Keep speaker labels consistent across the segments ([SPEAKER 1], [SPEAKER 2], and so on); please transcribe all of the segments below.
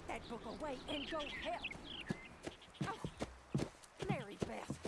[SPEAKER 1] Put that book away and go help. Oh, Mary Beth.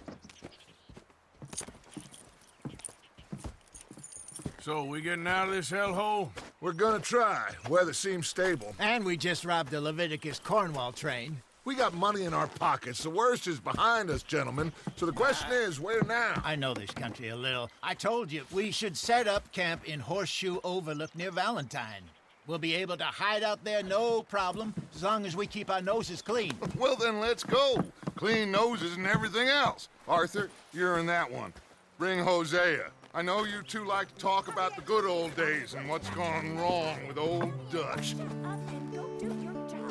[SPEAKER 2] So, we getting out of this hellhole?
[SPEAKER 3] We're gonna try. Weather seems stable.
[SPEAKER 4] And we just robbed a Leviticus Cornwall train.
[SPEAKER 3] We got money in our pockets. The worst is behind us, gentlemen. So the question is, where now?
[SPEAKER 4] I know this country a little. I told you, we should set up camp in Horseshoe Overlook near Valentine. We'll be able to hide out there, no problem, as long as we keep our noses clean.
[SPEAKER 3] Well, then let's go. Clean noses and everything else. Arthur, you're in that one. Bring Hosea. I know you two like to talk about the good old days and what's gone wrong with old Dutch.
[SPEAKER 1] Up and go do your job.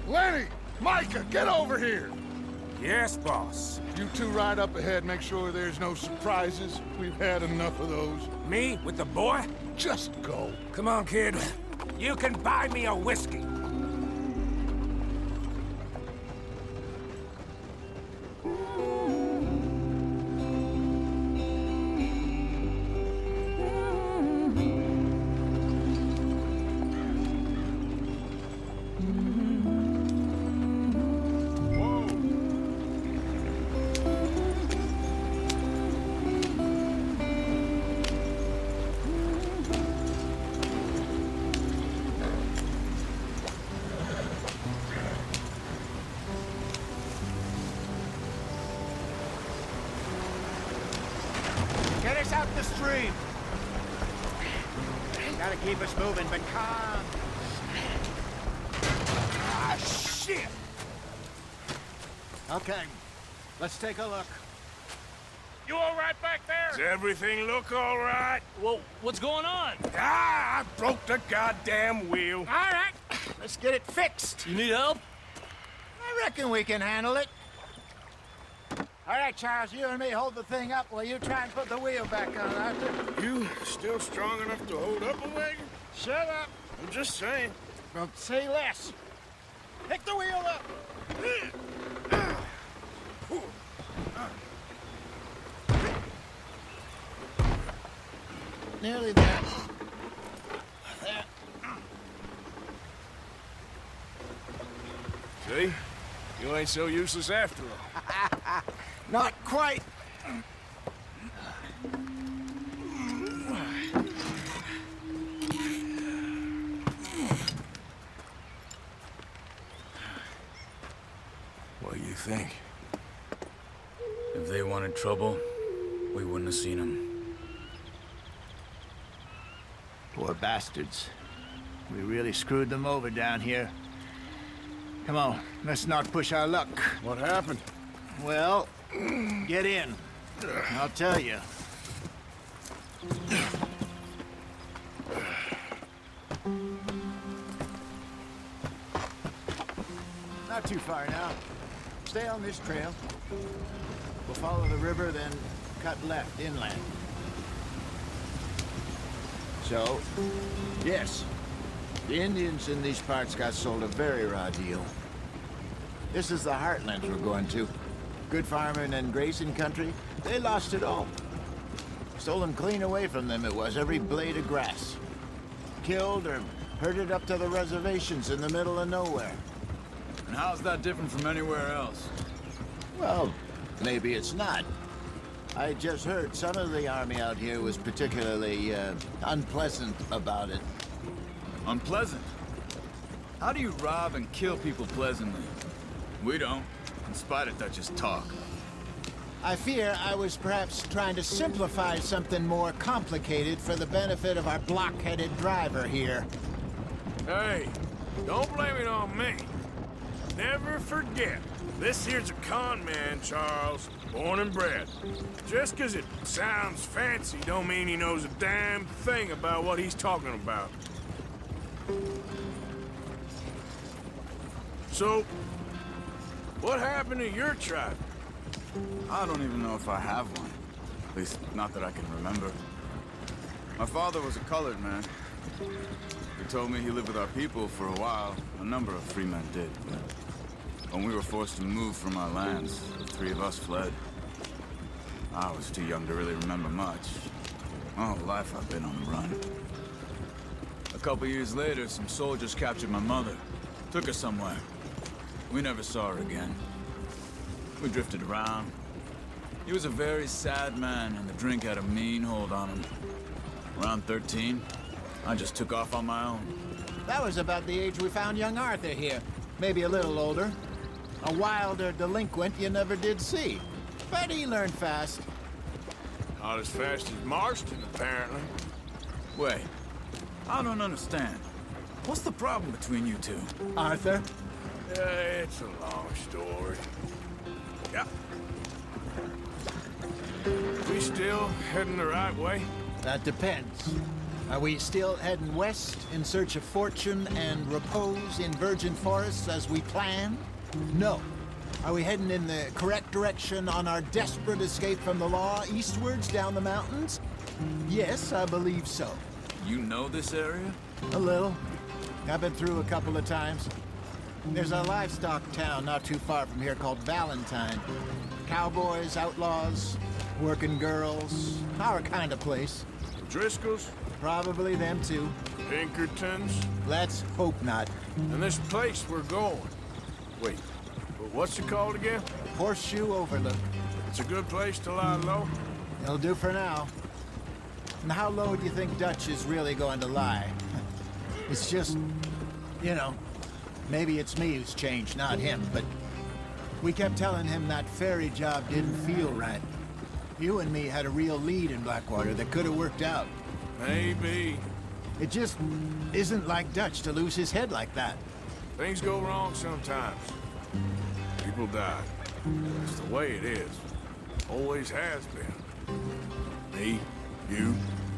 [SPEAKER 3] Lenny! Micah, get over here!
[SPEAKER 2] Yes, boss.
[SPEAKER 3] You two ride up ahead, make sure there's no surprises. We've had enough of those.
[SPEAKER 2] Me with the boy?
[SPEAKER 3] Just go.
[SPEAKER 2] Come on, kid. You can buy me a whiskey.
[SPEAKER 4] Get us out the stream. Gotta keep us moving, but calm.
[SPEAKER 2] Ah, shit!
[SPEAKER 4] Okay, let's take a look.
[SPEAKER 5] You all right back there?
[SPEAKER 2] Does everything look all right?
[SPEAKER 5] Well, what's going on?
[SPEAKER 2] Ah, I broke the goddamn wheel.
[SPEAKER 4] All right, let's get it fixed.
[SPEAKER 5] You need help?
[SPEAKER 4] I reckon we can handle it. All right, Charles, you and me hold the thing up while you try and put the wheel back on, Arthur.
[SPEAKER 2] You still strong enough to hold up a wagon?
[SPEAKER 4] Shut up.
[SPEAKER 2] I'm just saying.
[SPEAKER 4] Well, say less. Pick the wheel up. Nearly there. There.
[SPEAKER 2] See? You ain't so useless after all.
[SPEAKER 4] Not quite.
[SPEAKER 2] What do you think?
[SPEAKER 5] If they wanted trouble, we wouldn't have seen them.
[SPEAKER 4] Poor bastards. We really screwed them over down here. Come on, let's not push our luck.
[SPEAKER 2] What happened?
[SPEAKER 4] Well, get in. I'll tell you. Not too far now. Stay on this trail. We'll follow the river, then cut left inland. So, yes, the Indians in these parts got sold a very raw deal. This is the heartlands we're going to. Good farming and grazing country, they lost it all. Stolen clean away from them it was, every blade of grass. Killed or herded up to the reservations in the middle of nowhere.
[SPEAKER 5] And how's that different from anywhere else?
[SPEAKER 4] Well, maybe it's not. I just heard some of the army out here was particularly unpleasant about it.
[SPEAKER 5] Unpleasant? How do you rob and kill people pleasantly? We don't, in spite of Dutch's talk.
[SPEAKER 4] I fear I was perhaps trying to simplify something more complicated for the benefit of our block-headed driver here.
[SPEAKER 2] Hey, don't blame it on me. Never forget, this here's a con man, Charles, born and bred. Just 'cause it sounds fancy don't mean he knows a damn thing about what he's talking about. So, what happened to your tribe?
[SPEAKER 5] I don't even know if I have one. At least, not that I can remember. My father was a colored man. He told me he lived with our people for a while. A number of free men did. When we were forced to move from our lands, the three of us fled. I was too young to really remember much. My whole life I've been on the run. A couple years later, some soldiers captured my mother. Took her somewhere. We never saw her again. We drifted around. He was a very sad man, and the drink had a mean hold on him. Around 13, I just took off on my own.
[SPEAKER 4] That was about the age we found young Arthur here. Maybe a little older. A wilder delinquent you never did see. But he learned fast.
[SPEAKER 2] Not as fast as Marston, apparently.
[SPEAKER 5] Wait, I don't understand. What's the problem between you two?
[SPEAKER 4] Arthur?
[SPEAKER 2] It's a long story. Yeah. We still heading the right way?
[SPEAKER 4] That depends. Are we still heading west in search of fortune and repose in virgin forests as we planned? No. Are we heading in the correct direction on our desperate escape from the law eastwards down the mountains? Yes, I believe so.
[SPEAKER 5] You know this area?
[SPEAKER 4] A little. I've been through a couple of times. There's a livestock town not too far from here called Valentine. Cowboys, outlaws, working girls, our kind of place.
[SPEAKER 2] Driscolls?
[SPEAKER 4] Probably them too.
[SPEAKER 2] Pinkertons?
[SPEAKER 4] Let's hope not.
[SPEAKER 2] And this place we're going. Wait, what's it called again?
[SPEAKER 4] Horseshoe Overlook.
[SPEAKER 2] It's a good place to lie low?
[SPEAKER 4] It'll do for now. And how low do you think Dutch is really going to lie? It's just, you know, maybe it's me who's changed, not him, but we kept telling him that ferry job didn't feel right. You and me had a real lead in Blackwater that could have worked out.
[SPEAKER 2] Maybe.
[SPEAKER 4] It just isn't like Dutch to lose his head like that.
[SPEAKER 2] Things go wrong sometimes. People die. It's the way it is. Always has been. Me, you,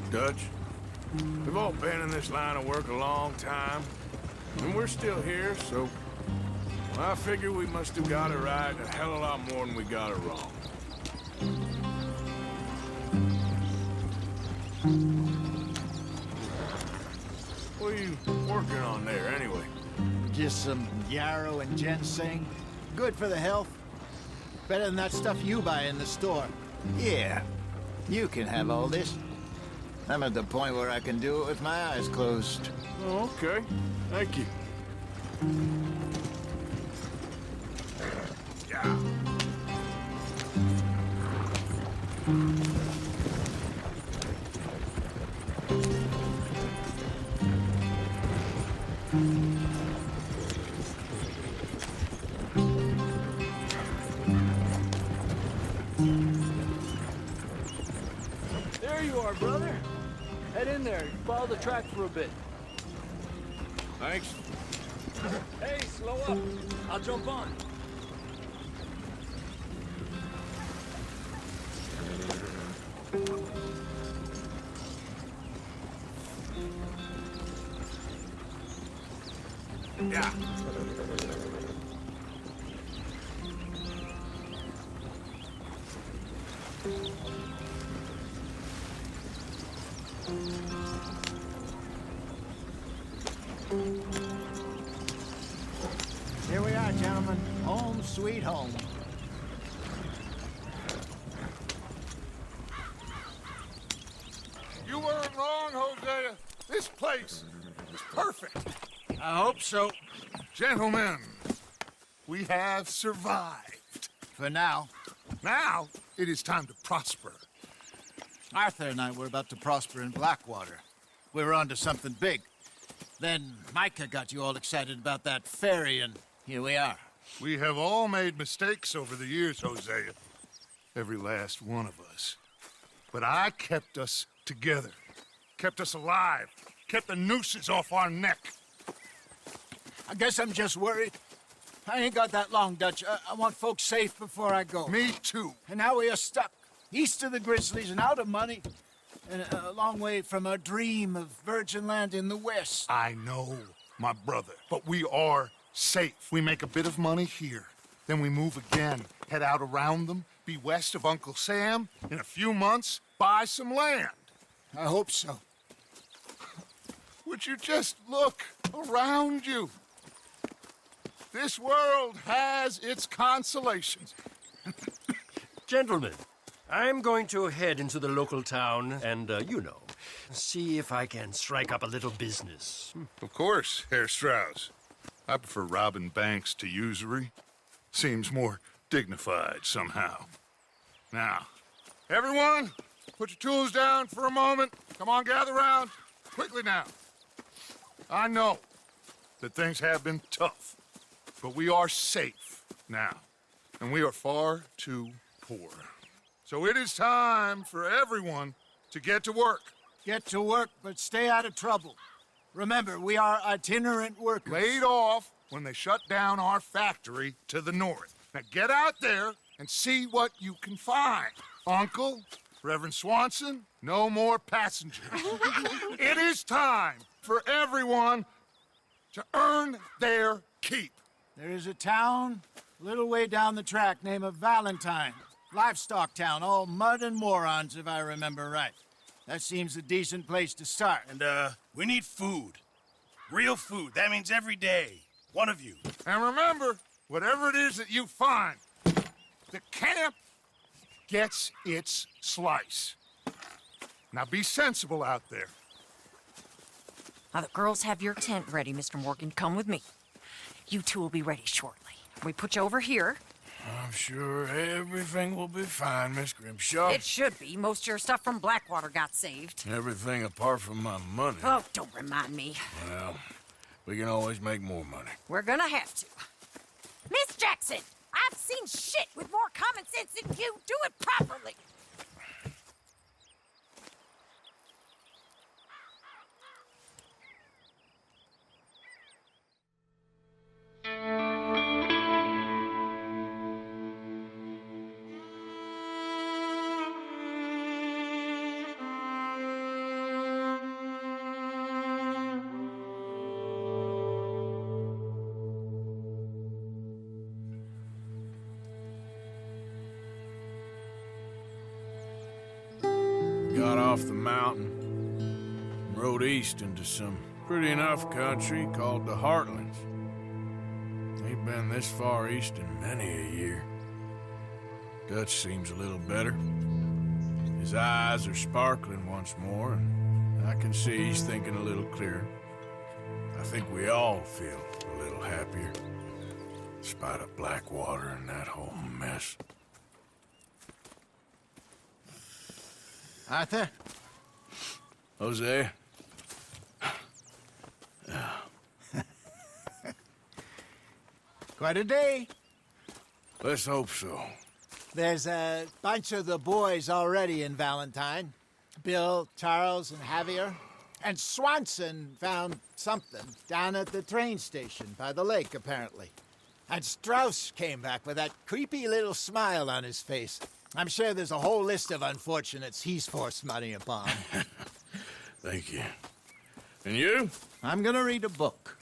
[SPEAKER 2] Dutch. We've all been in this line of work a long time. And we're still here, so... I figure we must have got it right a hell of a lot more than we got it wrong. What are you working on there, anyway?
[SPEAKER 4] Just some yarrow and ginseng. Good for the health. Better than that stuff you buy in the store. Yeah, you can have all this. I'm at the point where I can do it with my eyes closed.
[SPEAKER 2] Oh, okay. Thank you. Yeah.
[SPEAKER 6] There you are, brother. Head in there. Follow the track for a bit.
[SPEAKER 2] Thanks.
[SPEAKER 6] Hey, slow up. I'll jump on.
[SPEAKER 2] Yeah.
[SPEAKER 4] Here we are, gentlemen. Home sweet home.
[SPEAKER 3] You weren't wrong, Hosea. This place is perfect.
[SPEAKER 4] I hope so.
[SPEAKER 3] Gentlemen, we have survived.
[SPEAKER 4] For now.
[SPEAKER 3] Now, it is time to prosper.
[SPEAKER 4] Arthur and I were about to prosper in Blackwater. We were onto something big. Then Micah got you all excited about that ferry, and here we are.
[SPEAKER 3] We have all made mistakes over the years, Hosea. Every last one of us. But I kept us together. Kept us alive. Kept the nooses off our neck.
[SPEAKER 4] I guess I'm just worried. I ain't got that long, Dutch. I want folks safe before I go.
[SPEAKER 3] Me too.
[SPEAKER 4] And now we are stuck, east of the Grizzlies and out of money, and a long way from our dream of virgin land in the west.
[SPEAKER 3] I know, my brother, but we are safe. We make a bit of money here, then we move again, head out around them, be west of Uncle Sam, in a few months, buy some land.
[SPEAKER 4] I hope so.
[SPEAKER 3] Would you just look around you? This world has its consolations.
[SPEAKER 7] Gentlemen, I'm going to head into the local town and, see if I can strike up a little business.
[SPEAKER 3] Of course, Herr Strauss. I prefer robbing banks to usury. Seems more dignified somehow. Now, everyone, put your tools down for a moment. Come on, gather round. Quickly now. I know that things have been tough, but we are safe now, and we are far too poor. So it is time for everyone to get to work.
[SPEAKER 4] Get to work, but stay out of trouble. Remember, we are itinerant workers.
[SPEAKER 3] Laid off when they shut down our factory to the north. Now get out there and see what you can find. Uncle, Reverend Swanson, no more passengers. It is time for everyone to earn their keep.
[SPEAKER 4] There is a town a little way down the track named Valentine. Livestock town, all mud and morons, if I remember right. That seems a decent place to start.
[SPEAKER 8] And, we need food. Real food. That means every day. One of you.
[SPEAKER 3] And remember, whatever it is that you find, the camp gets its slice. Now be sensible out there.
[SPEAKER 1] Now, the girls have your tent ready, Mr. Morgan. Come with me. You two will be ready shortly. We put you over here.
[SPEAKER 2] I'm sure everything will be fine, Miss Grimshaw.
[SPEAKER 1] It should be. Most of your stuff from Blackwater got saved.
[SPEAKER 2] Everything apart from my money.
[SPEAKER 1] Oh, don't remind me.
[SPEAKER 2] Well, we can always make more money.
[SPEAKER 1] We're gonna have to. Miss Jackson, I've seen shit with more common sense than you. Do it properly.
[SPEAKER 2] Got off the mountain and rode east into some pretty enough country called the Heartlands. Ain't been this far east in many a year. Dutch seems a little better. His eyes are sparkling once more, and I can see he's thinking a little clearer. I think we all feel a little happier, in spite of Blackwater and that whole mess.
[SPEAKER 4] Arthur?
[SPEAKER 2] Jose?
[SPEAKER 4] Quite a day.
[SPEAKER 2] Let's hope so.
[SPEAKER 4] There's a bunch of the boys already in Valentine. Bill, Charles, and Javier. And Swanson found something down at the train station by the lake, apparently. And Strauss came back with that creepy little smile on his face. I'm sure there's a whole list of unfortunates he's forced money upon.
[SPEAKER 2] Thank you. And you?
[SPEAKER 4] I'm gonna read a book.